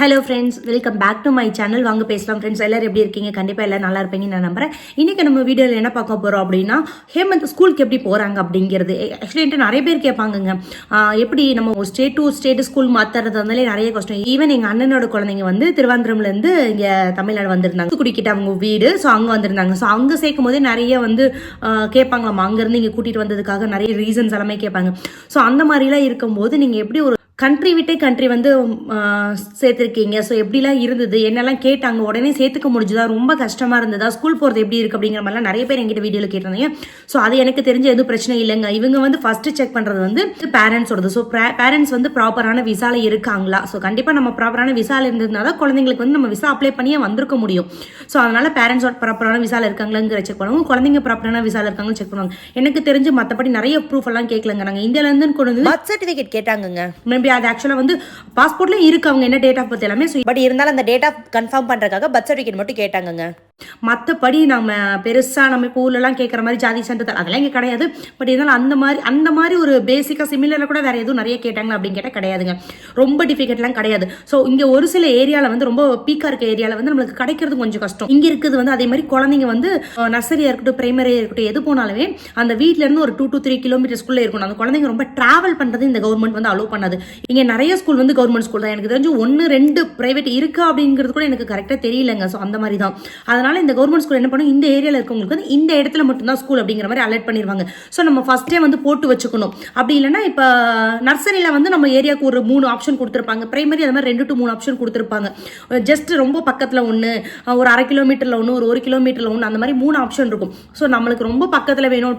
Hello friends, welcome back to my channel. வாங்க பேசலாம் friends. எல்லாரும் எப்படி இருக்கீங்க? கண்டிப்பாக எல்லாம் நல்லா இருப்பீங்கன்னு நான் நம்புறேன். இன்னைக்கு நம்ம வீடியோவில் என்ன பார்க்க போகிறோம் அப்படின்னா, ஹேமந்த் ஸ்கூலுக்கு எப்படி போகிறாங்க அப்படிங்கிறது. ஆக்சுவலி நிறைய பேர் கேட்பாங்கங்க, எப்படி நம்ம ஸ்டேட் டு ஸ்டேட் ஸ்கூல் மாற்றுறது வந்தாலே நிறைய கஷ்டம். ஈவன் எங்கள் அண்ணனோட குழந்தைங்க வந்து திருவாந்திரம்லேருந்து இங்கே தமிழ்நாடு வந்திருந்தாங்க. தூத்துக்குடிக்கிட்ட அவங்க வீடு, ஸோ அங்கே வந்திருந்தாங்க. ஸோ அங்கே சேர்க்கும் போதே நிறைய வந்து கேட்பாங்களாம், அங்கேருந்து இங்கே கூட்டிகிட்டு வந்ததுக்காக நிறைய ரீசன்ஸ் எல்லாமே கேட்பாங்க. ஸோ அந்த மாதிரிலாம் இருக்கும்போது நீங்கள் எப்படி ஒரு கண்ட்ரி விட்டே கண்ட்ரி வந்து சேர்த்துருக்கீங்க, ஸோ எப்படிலாம் இருந்தது, என்னெல்லாம் கேட்டாங்க, உடனே சேர்த்துக்க முடிஞ்சுதா, ரொம்ப கஷ்டமாக இருந்ததா, ஸ்கூல் போகிறது எப்படி இருக்குது அப்படிங்கிற மாதிரிலாம் நிறைய பேர் எங்கிட்ட வீடியோவில் கேட்டிருந்தீங்க. ஸோ அது எனக்கு தெரிஞ்ச எதுவும் பிரச்சனை இல்லைங்க. இவங்க வந்து ஃபஸ்ட்டு செக் பண்ணுறது வந்து பேரண்ட்ஸோடது. ஸோ பேரண்ட்ஸ் வந்து ப்ராப்பரான விசாவில் இருக்காங்களா. ஸோ கண்டிப்பாக நம்ம ப்ராப்பரான விசாவில் இருந்ததுனால தான் குழந்தைங்களுக்கு வந்து நம்ம விசா அப்ளை பண்ணியே வந்திருக்க முடியும். ஸோ அதனால் பேரண்ட்ஸோட ப்ராப்பரான விசாவில் இருக்காங்களாங்கிற செக் பண்ணுவாங்க, குழந்தைங்க ப்ராப்பரான விசாவில் இருக்காங்கன்னு செக் பண்ணுவாங்க. எனக்கு தெரிஞ்சு மற்றபடி நிறைய ப்ரூஃப் எல்லாம் கேட்கலங்க. நாங்கள் இந்தியாவிலேருந்து கொண்டு வந்து பர்த் சர்டிஃபிகேட் கேட்டாங்க. அது ஆக்சுவலாக வந்து பாஸ்போர்ட்ல இருக்கு அவங்க என்ன டேட் ஆஃப் பர்த் எல்லாமே. பட் இருந்தாலும் அந்த டேட் ஆஃப் கன்ஃபார்ம் பண்றதுக்காக பர்த் சர்டிஃபிகேட் மட்டும் கேட்டாங்க. மற்றபடி நம்ம பெருசா நம்ம இப்போ ஊர்லலாம் கேட்குற மாதிரி ஜாதி சான்றிதழ் அதெல்லாம் இங்கே கிடையாது. பட் இருந்தாலும் அந்த மாதிரி ஒரு பேசிக்காக சிமிலரில் கூட வேற எதுவும் நிறைய கேட்டாங்க அப்படின்னு கேட்டால் கிடையாதுங்க. ரொம்ப டிஃபிகல்ட்லாம் கிடையாது. ஸோ இங்கே ஒரு சில ஏரியாவில் வந்து ரொம்ப பீக்காக இருக்க ஏரியாவில் வந்து நம்மளுக்கு கிடைக்கிறது கொஞ்சம் கஷ்டம். இங்கே இருக்குது வந்து அதே மாதிரி குழந்தைங்க வந்து நர்சரியாக இருக்கட்டும், பிரைமரியாக இருக்கட்டும், எது போனாலுமே அந்த வீட்டிலேருந்து ஒரு 2 to 3 கிலோமீட்டர்ஸ்குள்ளே இருக்கணும். அந்த குழந்தைங்க ரொம்ப டிராவல் பண்ணுறது இந்த கவர்மெண்ட் வந்து அலோவ் பண்ணாது. இங்கே நிறைய ஸ்கூல் வந்து கவர்மெண்ட் ஸ்கூல் தான். எனக்கு தெரிஞ்சு 1-2 பிரைவேட் இருக்கா அப்படிங்கிறது கூட எனக்கு கரெக்டாக தெரியலங்க. ஸோ அந்த மாதிரி தான். அதனால இந்த கவர்மெண்ட் ஸ்கூல் என்ன பண்ணும், இந்த ஏரியாவில் இருக்கவங்களுக்கு வந்து இந்த இடத்துல மட்டும்தான் ஸ்கூல் அப்படிங்கிற மாதிரி அலர்ட் பண்ணிடுவாங்க. ஸோ நம்ம ஃபர்ஸ்டே வந்து போட்டு வச்சுக்கணும். அப்படி இல்லைன்னா இப்போ நர்சரியில் வந்து நம்ம ஏரியாவுக்கு ஒரு 3 ஆப்ஷன் கொடுத்துருப்பாங்க, பிரைமரி அது மாதிரி 2 to 3 ஆப்ஷன் கொடுத்துருப்பாங்க. ஜஸ்ட் ரொம்ப பக்கத்தில் ஒன்று, ஒரு 1/2 கிலோமீட்டரில் ஒன்று, ஒரு 1 கிலோமீட்டரில் ஒன்று, அந்த மாதிரி 3 ஆப்ஷன் இருக்கும். ஸோ நம்மளுக்கு ரொம்ப பக்கத்தில் வேணும்,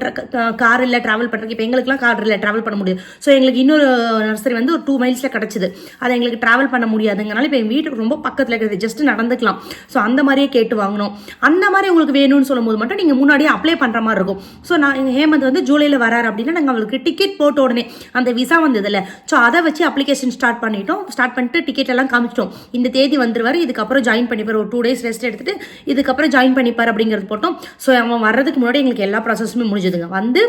கார் இல்லை ட்ராவல் பண்ணுறதுக்கு. இப்போ எங்களுக்குலாம் கார் இல்லை, ட்ராவல் பண்ண முடியும். ஸோ எங்களுக்கு இன்னொரு நர்சரி வந்து ஒரு 2 மைல்ஸில் கிடச்சிது. அதை எங்களுக்கு ட்ராவல் பண்ண முடியாதுங்கனால இப்போ எங்கள் வீட்டுக்கு ரொம்ப பக்கத்தில் இருக்கிறது, ஜஸ்ட் நடந்துக்கலாம். ஸோ அந்த மாதிரியே கேட்டு வாங்கணும். அந்த மாதிரி உங்களுக்கு வேணும்னு சொல்லும்போது மட்டும் நீங்கள் முன்னாடியே அப்ளை பண்ணுற மாதிரி இருக்கும். ஸோ நான் எங்கள் ஹேமந்த் வந்து ஜூலையில் வராரு அப்படின்னா நாங்கள் அவங்களுக்கு டிக்கெட் போட்ட உடனே அந்த விசா வந்ததில்ல, ஸோ அதை வச்சு அப்ளிகேஷன் ஸ்டார்ட் பண்ணிட்டு டிக்கெட் எல்லாம் காமிச்சிட்டோம். இந்த தேதி வந்துருவாரு, இதுக்கப்புறம் ஜாயின் பண்ணிப்பார், ஒரு 2 days ரெஸ்ட் எடுத்துட்டு இதுக்கப்புறம் ஜாயின் பண்ணிப்பார் அப்படிங்கிறது போட்டோம். ஸோ அவன் வர்றதுக்கு முன்னாடி எங்களுக்கு எல்லா ப்ராசஸுமே முடிஞ்சதுங்க. வந்து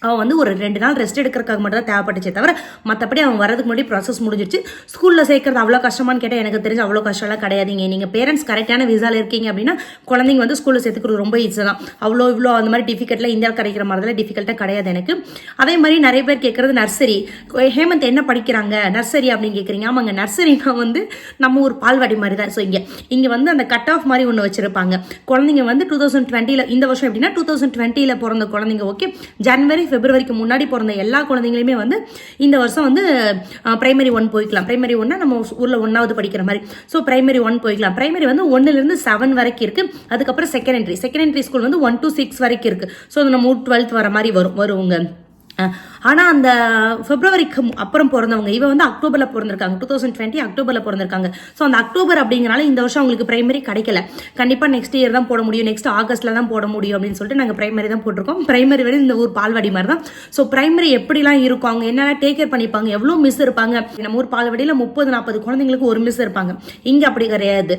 அவன் வந்து ஒரு 2 நாள் ரெஸ்ட் எடுக்கிறதுக்காக மட்டும் தான் தேவைப்பட்டுச்சே தவிர மற்றபடி அவன் வரதுக்கு முன்னாடி ப்ராசஸ் முடிஞ்சிருச்சு. ஸ்கூலில் சேர்க்கறது அவ்வளோ கஷ்டமானு கேட்டால் எனக்கு தெரிஞ்சு அவ்வளோ கஷ்டம்லாம் கிடையாதுங்க. நீங்கள் பேரண்ட்ஸ் கரெக்டான விசாவில் இருக்கீங்க அப்படின்னா குழந்தைங்க வந்து ஸ்கூலில் சேர்த்துக்கிறது ரொம்ப ஈஸி தான். இவ்வளோ அந்த மாதிரி டிஃபிகல்ட்டில் இந்தியாவில் கிடைக்கிற மாதிரிலாம் டிஃபிகல்ட்டாக கிடையாது எனக்கு. அதே மாதிரி நிறைய பேர் கேட்குறது நர்சரி, ஹேமந்த் என்ன படிக்கிறாங்க நர்சரி அப்படின்னு கேட்குறீங்க. ஆமாங்க, நர்சரினா வந்து நம்ம ஒரு பால்வாடி மாதிரி தான். ஸோ இங்கே வந்து அந்த கட் ஆஃப் மாதிரி ஒன்று வச்சிருப்பாங்க. குழந்தைங்க வந்து 2020 இந்த வருஷம் எப்படின்னா 2020 பிறந்த குழந்தைங்க ஓகே, ஜனவரி பிப்ரவரிக்கு முன்னாடி பிறந்த எல்லா குழந்தைங்களுமே வந்து இந்த வருஷம் வந்து பிரைமரி 1 போய்க்கலாம். பிரைமரி 1 நம்ம ஊரில் 1வது படிக்கிற மாதிரி. ஸோ பிரைமரி 1 போய்க்கலாம். பிரைமரி வந்து 1லேருந்து 7 வரைக்கும் இருக்கு. அதுக்கப்புறம் செகண்டரி ஸ்கூல் வந்து 1 to 6 வரைக்கும் இருக்கு. ஸோ நம்ம 12th வர மாதிரி வருங்க. ஆனால் அந்த பிப்ரவரிக்கு அப்புறம் பிறந்தவங்க இவ வந்து அக்டோபரில் பிறந்திருக்காங்க, 2020 அக்டோபரில் பிறந்திருக்காங்க. ஸோ அந்த அக்டோபர் அப்படிங்கிறனால இந்த வருஷம் அவங்களுக்கு பிரைமரி கிடைக்கல. கண்டிப்பாக நெக்ஸ்ட் இயர் தான் போட முடியும், நெக்ஸ்ட் ஆகஸ்ட்ல தான் போட முடியும் அப்படின்னு சொல்லிட்டு நாங்கள் பிரைமரி தான் போட்டிருக்கோம். பிரைமரி வரை இந்த ஊர் பால்வாடி மாதிரி தான். ஸோ பிரைமரி எப்படிலாம் இருக்கும், அவங்க என்னெல்லாம் டேக் கேர் பண்ணிப்பாங்க, எவ்வளோ மிஸ் இருப்பாங்க. நம்ம ஊர் பால்வாடியில் 30-40 குழந்தைங்களுக்கு ஒரு மிஸ் இருப்பாங்க. இங்கே அப்படி கிடையாது,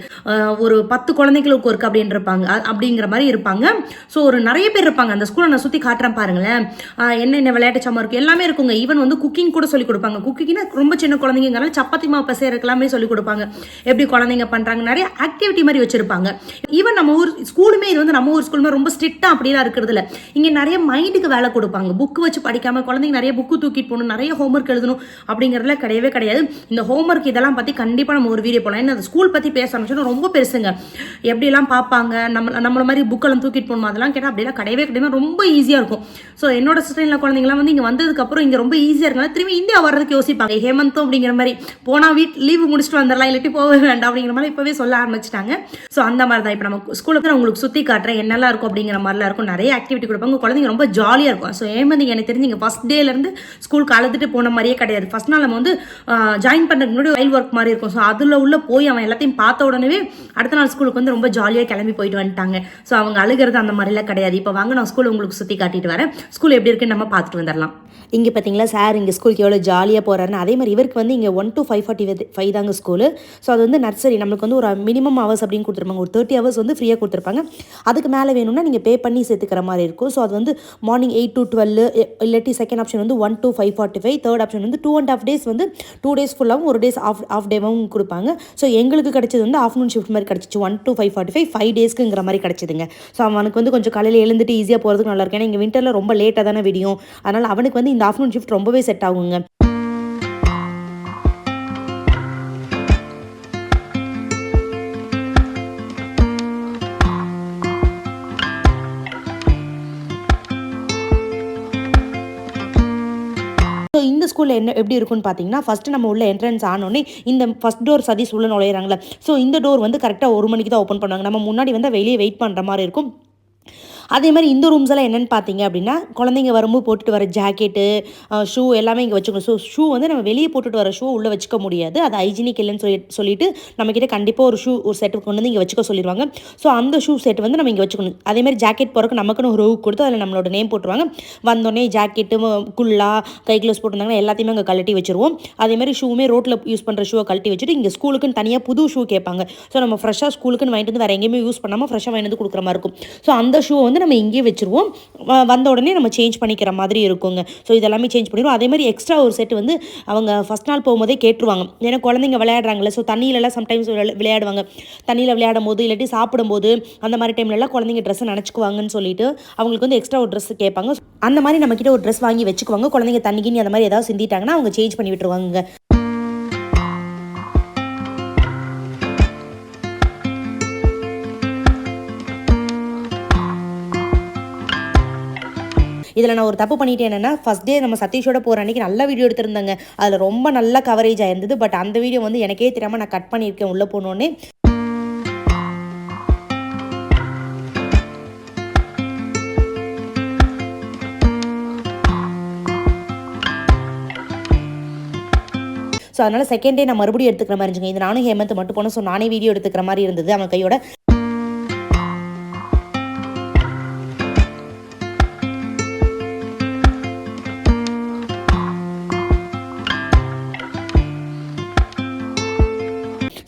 ஒரு 10 குழந்தைங்களுக்கு ஒர்க் அப்படின்னு இருப்பாங்க, அப்படிங்கிற மாதிரி இருப்பாங்க. ஸோ ஒரு நிறைய பேர் இருப்பாங்க. அந்த ஸ்கூலை நான் சுற்றி காட்டுறேன் பாருங்களேன், என்ன விளையாட்டு சாமான் இருக்கு எல்லாமே இருக்குங்க. ஈவன் வந்து குக்கிங் கூட சொல்லி கொடுப்பாங்க. குக்கிங்னா ரொம்ப சின்ன குழந்தைங்கனால சப்பாத்தி மாவு பசையறதுக்கு எல்லாமே சொல்லி கொடுப்பாங்க. எப்படி குழந்தைங்க பண்றாங்க, நிறைய ஆக்டிவிட்டி மாதிரி வச்சிருப்பாங்க. ஈவன் நம்ம ஊர் ஸ்கூலுமே இது வந்து நம்ம ஊர் ஸ்கூலுமே ரொம்ப ஸ்ட்ரிக்டா அப்படிலாம் இருக்கிறது இல்லை. இங்க நிறைய மைண்டுக்கு வேலை கொடுப்பாங்க. புக் வச்சு படிக்காம குழந்தைங்க நிறைய புக்கு தூக்கிட்டு போகணும், நிறைய ஹோம்ஒர்க் எழுதணும் அப்படிங்கிறதுல கிடையவே கிடையாது. இந்த ஹோம்ஒர்க் இதெல்லாம் பத்தி கண்டிப்பா நம்ம ஒரு வீடியோ போகலாம். ஏன்னா ஸ்கூல் பத்தி பேச ஆரம்பிச்சோன்னா ரொம்ப பெருசுங்க. எப்படிலாம் பார்ப்பாங்க, நம்மள மாதிரி புக்கெல்லாம் தூக்கிட்டு போகணும் அதெல்லாம் கேட்டால் அப்படிலாம் கிடையவே கிடையாது. ரொம்ப ஈஸியா இருக்கும். ஸோ என்னோட சிஸ்டர்ல குழந்தைங்கலாம் வந்து இங்க வந்ததுக்கு அப்புறம் இங்க ரொம்ப ஈஸியா இருக்கலாம். திரும்பி இந்தியா வர்றதுக்கு யோசிப்பாங்க. ஹேமந்தும் அப்படிங்கிற மாதிரி போனா லீவு முடிச்சுட்டு வந்துடலாம், இல்லாட்டி போக வேண்டாம் அப்படிங்கிற மாதிரி இப்பவே சொல்ல ஆரம்பிச்சிட்டாங்க. ஸோ அந்த மாதிரி தான் இப்போ நம்ம ஸ்கூலுக்கு நான் உங்களுக்கு சுத்தி காட்டுறேன் என்னெல்லாம் இருக்கும் அப்படிங்கிற மாதிரிலாம் இருக்கும். நிறைய ஆக்டிவிட்டி கொடுப்பாங்க, குழந்தைங்க ரொம்ப ஜாலியா இருக்கும். ஸோ ஹேமந்த் எனக்கு தெரிஞ்சு இங்க ஃபர்ஸ்ட் டேல இருந்து ஸ்கூலுக்கு அழுதுட்டு போன மாதிரியே கிடையாது. ஃபர்ஸ்ட் நாள் நம்ம வந்து ஜாயின் பண்றதுக்கு முன்னாடி ஃபைல் ஒர்க் மாதிரி இருக்கும். ஸோ அதுல உள்ள போய் அவன் எல்லாத்தையும் பார்த்த உடனே அடுத்த நாள் ஸ்கூலுக்கு வந்து ரொம்ப ஜாலியா கிளம்பி போயிட்டு வந்துட்டாங்க. ஸோ அவங்க அழுகிறது அந்த மாதிரிலாம் கிடையாது. இப்போ வாங்க நான் ஸ்கூல் உங்களுக்கு சுத்தி காட்டிட்டு வரேன். ஸ்கூல் எப்படி இருக்குன்னு நம்ம பார்த்துட்டு வந்துடலாம். இங்கே பார்த்தீங்களா சார் இங்கே ஸ்கூலுக்கு எவ்வளோ ஜாலியாக போகிறாருன்னு. அதே மாதிரி இவருக்கு வந்து இங்கே 1 to 5:45 தாங்க ஸ்கூலு. ஸோ அது வந்து நர்சரி நம்மளுக்கு வந்து ஒரு மினிமம் ஹவர்ஸ் அப்படின்னு கொடுத்துருப்பாங்க. ஒரு 30 hours வந்து ஃப்ரீயாக கொடுத்துருப்பாங்க. அதுக்கு மேலே வேணும்னா நீங்கள் பே பண்ணி சேர்த்துக்கிற மாதிரி இருக்கும். ஸோ அது வந்து மார்னிங் 8 to 12, இல்லாட்டி செகண்ட் ஆப்ஷன் வந்து 1 to 5:45, தேர்ட் ஆப்ஷன் வந்து 2.5 days வந்து 2 days ஃபுல்லாகவும் 1 days ஆஃப் டேவும் கொடுப்பாங்க. ஸோ எங்களுக்கு கிடைச்சது வந்து ஆஃப்டர்நூன் ஷிஃப்ட் மாதிரி கிடச்சிச்சு. 1 to 5:45 5 daysக்குங்கிற மாதிரி கிடச்சிதுங்க. ஸோ அவனுக்கு வந்து கொஞ்சம் காலையில் எழுந்துட்டு ஈஸியாக போகிறதுக்கு நல்லா இருக்கும். ஏன்னா இங்கே விண்டரில் ரொம்ப லேட்டாக தானே விடியும். அதனால் அவனுக்கு வந்து இந்த ஆஃப்டர்நூன் ஷிஃப்ட் ரொம்பவே செட் ஆகுங்க. ஸோ இந்த ஸ்கூலில் என்ன எப்படி இருக்குன்னு பார்த்தீங்கன்னா, ஃபஸ்ட்டு நம்ம உள்ள என்ட்ரன்ஸ் ஆனோடனே இந்த ஃபஸ்ட் டோர் சதீஷ் உள்ள நுழையிறாங்களே, ஸோ இந்த டோர் வந்து கரெக்டாக 1 மணிக்கு தான் ஓப்பன் பண்ணுவாங்க. நம்ம முன்னாடி வந்து வெளியே வெயிட் பண்ணுற மாதிரி இருக்கும். அதே மாதிரி இந்த ரூம்ஸ் எல்லாம் என்னென்னு பார்த்தீங்க அப்படின்னா, குழந்தைங்க வரும்போது போட்டுட்டு வர ஜாக்கெட்டு, ஷூ எல்லாமே இங்கே வச்சுக்கணும். ஸோ ஷூ வந்து நம்ம வெளியே போட்டுட்டு வர ஷூ உள்ளே வச்சுக்க முடியாது. அது ஹைஜீனிக் இல்லைன்னு சொல்லிட்டு நம்மக்கிட்ட கண்டிப்பாக ஒரு செட்டு கொண்டு வந்து இங்கே வச்சுக்க சொல்லிடுவாங்க. ஸோ அந்த ஷூ செட் வந்து நம்ம இங்கே வச்சுக்கணும். அதேமாதிரி ஜாக்கெட் போகிறக்கு நமக்குன்னு ஒரு ஹூக் கொடுத்து அதில் நம்மளோட நேம் போட்டுருவாங்க. வந்தோடனே ஜாக்கெட்டு, குல்லா, கை க்ளவுஸ் போட்டிருந்தாங்கன்னா எல்லாத்தையுமே அங்கே கழட்டி வச்சுருவோம். அதேமாதிரி ஷூவுமே ரோட்டில் யூஸ் பண்ணுற ஷூவை கழட்டி வச்சுட்டு இங்கே ஸ்கூலுக்குன்னு தனியாக புது ஷூ கேட்பாங்க. ஸோ நம்ம ஃப்ரெஷ்ஷாக ஸ்கூலுக்குன்னு வாங்கிட்டு வந்து வேறு எங்கேயுமே யூஸ் பண்ணாமல் ஃப்ரெஷ்ஷாக வாங்கிட்டு வந்து கொடுக்குற மாதிரி இருக்கும். ஸோ அந்த ஷூ வந்து நம்ம இங்கேயே வச்சுருவோம். வந்த உடனே நம்ம சேஞ்ச் பண்ணிக்கிற மாதிரி இருக்குங்க. ஸோ இதெல்லாமே சேஞ்ச் பண்ணிடுவோம். அதே மாதிரி எக்ஸ்ட்ரா ஒரு செட் வந்து அவங்க ஃபஸ்ட் நாள் போகும்போதே கேட்டுருவாங்க. ஏன்னா குழந்தைங்க விளையாடுறாங்களே, ஸோ தண்ணியிலலாம் சம்டைம்ஸ் விளையாடுவாங்க. தண்ணியில் விளையாடும் போது இல்லாட்டி சாப்பிடும்போது அந்த மாதிரி டைம்லலாம் குழந்தைங்க ட்ரெஸ்ஸை நினச்சிக்குவாங்கன்னு சொல்லிட்டு அவங்களுக்கு வந்து எக்ஸ்ட்ரா ஒரு ட்ரெஸ் கேட்பாங்க. அந்த மாதிரி நம்மக்கிட்ட ஒரு ட்ரெஸ் வாங்கி வச்சுக்குவாங்க. குழந்தைங்க தண்ணிக்கின்னு அந்த மாதிரி ஏதாவது சிந்திட்டாங்கன்னா அவங்க சேஞ்ச் பண்ணி விட்டுருவாங்க. இதில் நான் ஒரு தப்பு பண்ணிட்டேன். என்னென்னா ஃபஸ்ட் டே நம்ம சதீஷோட போகிற அன்றைக்கி நல்ல வீடியோ எடுத்திருந்தாங்க. அதில் ரொம்ப நல்ல கவரேஜ் ஆயிருந்தது. பட் அந்த வீடியோ வந்து எனக்கே தெரியாமல் நான் கட் பண்ணியிருக்கேன் உள்ளே போனோன்னே. ஸோ அதனால் செகண்ட் டே நான் மறுபடியும் எடுத்துக்கிற மாதிரி இருந்துச்சுங்க. இது நானும் ஹேமந்த் மட்டும் போனோம். ஸோ நானே வீடியோ எடுத்துக்கிற மாதிரி இருந்தது அவன் கையோட.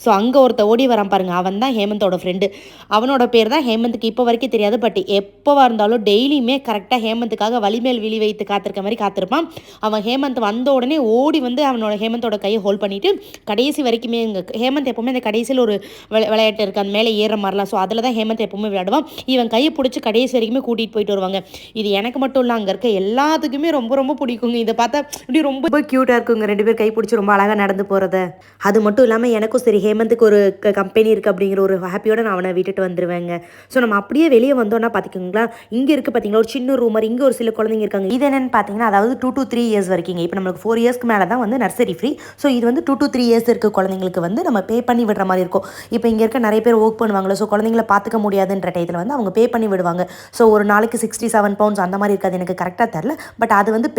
ஸோ அங்கே ஒருத்த ஓடி வரான் பாருங்கள், அவன் தான் ஹேமந்தோட ஃப்ரெண்டு. அவனோட பேர் தான் ஹேமந்துக்கு இப்போ வரைக்கும் தெரியாது. பட் எப்போவா இருந்தாலும் டெய்லியுமே கரெக்டாக ஹேமந்துக்காக வலிமேல் விழி வைத்து காத்திருக்க மாதிரி காத்திருப்பான். அவன் ஹேமந்த் வந்த உடனே ஓடி வந்து ஹேமந்தோட கையை ஹோல்ட் பண்ணிவிட்டு கடைசி வரைக்குமே ஹேமந்த் எப்போவுமே அந்த கடைசியில் ஒரு விளையாட்டு இருக்குது, அந்த மேலே ஏற மாதிரிலாம். ஸோ அதில் தான் ஹேமந்த் எப்போவுமே விளையாடுவான். இவன் கையை பிடிச்சி கடைசி வரைக்குமே கூட்டிகிட்டு போயிட்டு வருவாங்க. இது எனக்கு மட்டும் இல்லை, அங்கே இருக்க எல்லாத்துக்குமே ரொம்ப ரொம்ப பிடிக்குங்க. இதை பார்த்தா இப்படி ரொம்ப க்யூட்டாக இருக்குங்க. 2 பேர் கை பிடிச்சி ரொம்ப அழகாக நடந்து போகிறத. அது மட்டும் இல்லாமல் எனக்கும் சரி ஹேமந்துக்கு ஒரு கம்பெனி இருக்குது அப்படிங்கிற ஒரு ஹாப்பியோட நான் அவனை விட்டுட்டு வந்துடுவேங்க. ஸோ நம்ம அப்படியே வெளியே வந்தோன்னா பார்த்துக்கோங்களா, இங்கே இருக்குது பார்த்தீங்களா ஒரு சின்ன ரூமர். இங்கே ஒரு சில குழந்தைங்க இருக்காங்க. இது என்னென்னு பார்த்தீங்கன்னா, அதாவது 2 to 3 years வரைக்கும். இப்போ நம்மளுக்கு 4 yearsக்கு மேலே தான் வந்து நர்சரி ஃப்ரீ. ஸோ இது வந்து 2 to 3 years இருக்க குழந்தைங்களுக்கு வந்து நம்ம பே பண்ணி விடுற மாதிரி இருக்கும். இப்போ இங்கே இருக்க நிறைய பேர் ஒர்க் பண்ணுவாங்களோ, ஸோ குழந்தைங்கள பார்த்துக்க முடியாதுன்ற டயத்தில் வந்து அவங்க பே பண்ணி விடுவாங்க. ஸோ ஒரு நாளைக்கு 67 pounds அந்த மாதிரி இருக்காது, எனக்கு கரெக்டாக தெரில. பட் அது வந்து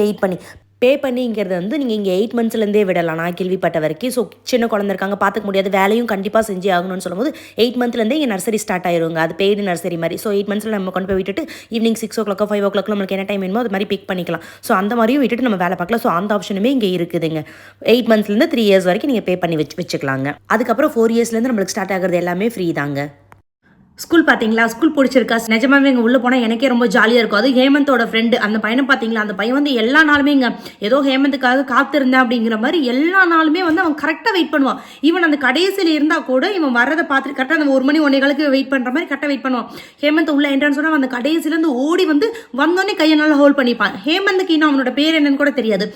பே பண்ணிங்கிறது வந்து நீங்கள் இங்கே 8 monthsலேருந்தே விடலாம் நான் கேள்விப்பட்ட வரைக்கும். ஸோ சின்ன குழந்தை இருக்காங்க, பார்த்துக்க முடியாது, வேலையும் கண்டிப்பாக செஞ்சு ஆகணும்னு சொல்லும்போது 8 monthsலேருந்தே இங்கே நர்சரி ஸ்டார்ட் ஆயிருங்க. அது பெய்டு நர்சரி மாதிரி. ஸோ 8 monthsல நம்ம கொண்டு போய் விட்டுட்டு ஈவினிங் 6 o'clock 5 o'clock நம்மளுக்கு என்ன டைம் வேணுமோ அது மாதிரி பிக் பண்ணிக்கலாம். ஸோ அந்த மாதிரியும் விட்டுட்டு நம்ம வேலை பார்க்கலாம். ஸோ அந்த ஆப்ஷனுமே இங்கே இருக்குதுங்க. 8 monthsலேருந்து 3 years வரைக்கும் நீங்கள் பே பண்ணி வச்சுக்கலாங்க. அதுக்கப்புறம் 4 yearsலேருந்து நம்மளுக்கு ஸ்டார்ட் ஆகிறது எல்லாமே ஃப்ரீ தாங்க. ஸ்கூல் பார்த்தீங்களா, ஸ்கூல் பிடிச்சிருக்கா? நிஜமாவே இங்கே உள்ளே போனால் எனக்கே ரொம்ப ஜாலியாக இருக்கும். அது ஹேமந்தோட ஃப்ரெண்டு அந்த பையனை பார்த்தீங்களா, அந்த பையன் வந்து எல்லா நாளுமே இங்கே ஏதோ ஹேமந்துக்காக காத்திருந்தேன் அப்படிங்கிற மாதிரி எல்லா நாளுமே வந்து அவன் கரெக்டாக வெயிட் பண்ணுவான். ஈவன் அந்த கடைசியில் இருந்தால் கூட இவன் வரதை பார்த்துட்டு கரெக்டாக அந்த 1 மணி 1:15 வெயிட் பண்ணுற மாதிரி கரெக்டாக வெயிட் பண்ணுவான். ஹேமந்த் உள்ள என்ட்ரன்ஸ் சொன்னால் அந்த கடைசியிலேருந்து ஓடி வந்து வந்தோடனே கையை நல்லா ஹோல்ட் பண்ணிப்பான். ஹேமந்துக்கு இன்னும் அவனோட பேர் என்னன்னு கூட தெரியாது.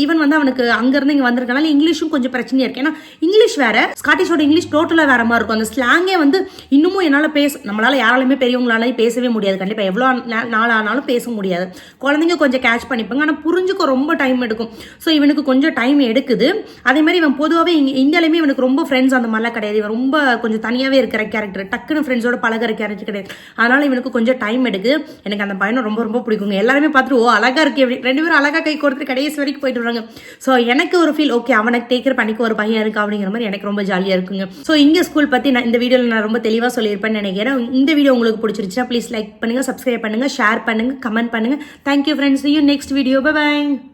ஈவன் வந்து அவனுக்கு அங்கேருந்து இங்கே வந்திருக்கனால இங்கிலீஷும் கொஞ்சம் பிரச்சனையாக இருக்குது. ஏன்னா இங்கிலீஷ் வேறு, ஸ்காட்டிஷோட இங்கிலீஷ் டோட்டலாக வேற மாதிரி இருக்கும். அந்த ஸ்லாங்கே வந்து இன்னமும் என்னால் நம்மளால யாராலுமே பெரியவங்களாலையும் பேசவே முடியாது. கண்டிப்பாக எவ்வளோ நாள் ஆனாலும் பேச முடியாது. குழந்தைங்க கொஞ்சம் கேட்ச் பண்ணிப்பாங்க, ஆனால் புரிஞ்சுக்க ரொம்ப டைம் எடுக்கும். ஸோ இவனுக்கு கொஞ்சம் டைம் எடுக்குது. அதே மாதிரி இவன் பொதுவாகவே இந்தியாலையுமே இவனுக்கு ரொம்ப ஃப்ரெண்ட்ஸ் அந்த மாதிரிலாம் கிடையாது. இவன் ரொம்ப கொஞ்சம் தனியாகவே இருக்கிற கேரக்டர், டக்குன்னு ஃப்ரெண்ட்ஸோட பழகிற கேரக்டர் கிடையாது. அதனால இவனுக்கு கொஞ்சம் டைம் எடுக்குது. எனக்கு அந்த பையனை ரொம்ப ரொம்ப பிடிக்குங்க. எல்லாருமே பார்த்துட்டு ஓ அழகா இருக்கு, 2 பேரும் அழகா கை கொடுத்து கடைசி வரைக்கும் போயிட்டு வராங்க. ஸோ எனக்கு ஒரு ஃபீல் ஓகே, அவனுக்கு டேக்கர் பண்ணிக்க ஒரு பையன் இருக்கு அப்படிங்கிற மாதிரி எனக்கு ரொம்ப ஜாலியாக இருக்குங்க. ஸோ இங்கே ஸ்கூல் பற்றி நான் இந்த வீடியோவில் நான் ரொம்ப தெளிவாக சொல்லியிருப்பேன். பண்ணியிருப்பேன்னு நினைக்கிறேன். இந்த வீடியோ உங்களுக்கு பிடிச்சிருச்சுன்னா ப்ளீஸ் லைக் பண்ணுங்கள், சப்ஸ்கிரைப் பண்ணுங்கள், ஷேர் பண்ணுங்கள், கமெண்ட் பண்ணுங்கள். Thank you friends. See you next video. Bye bye.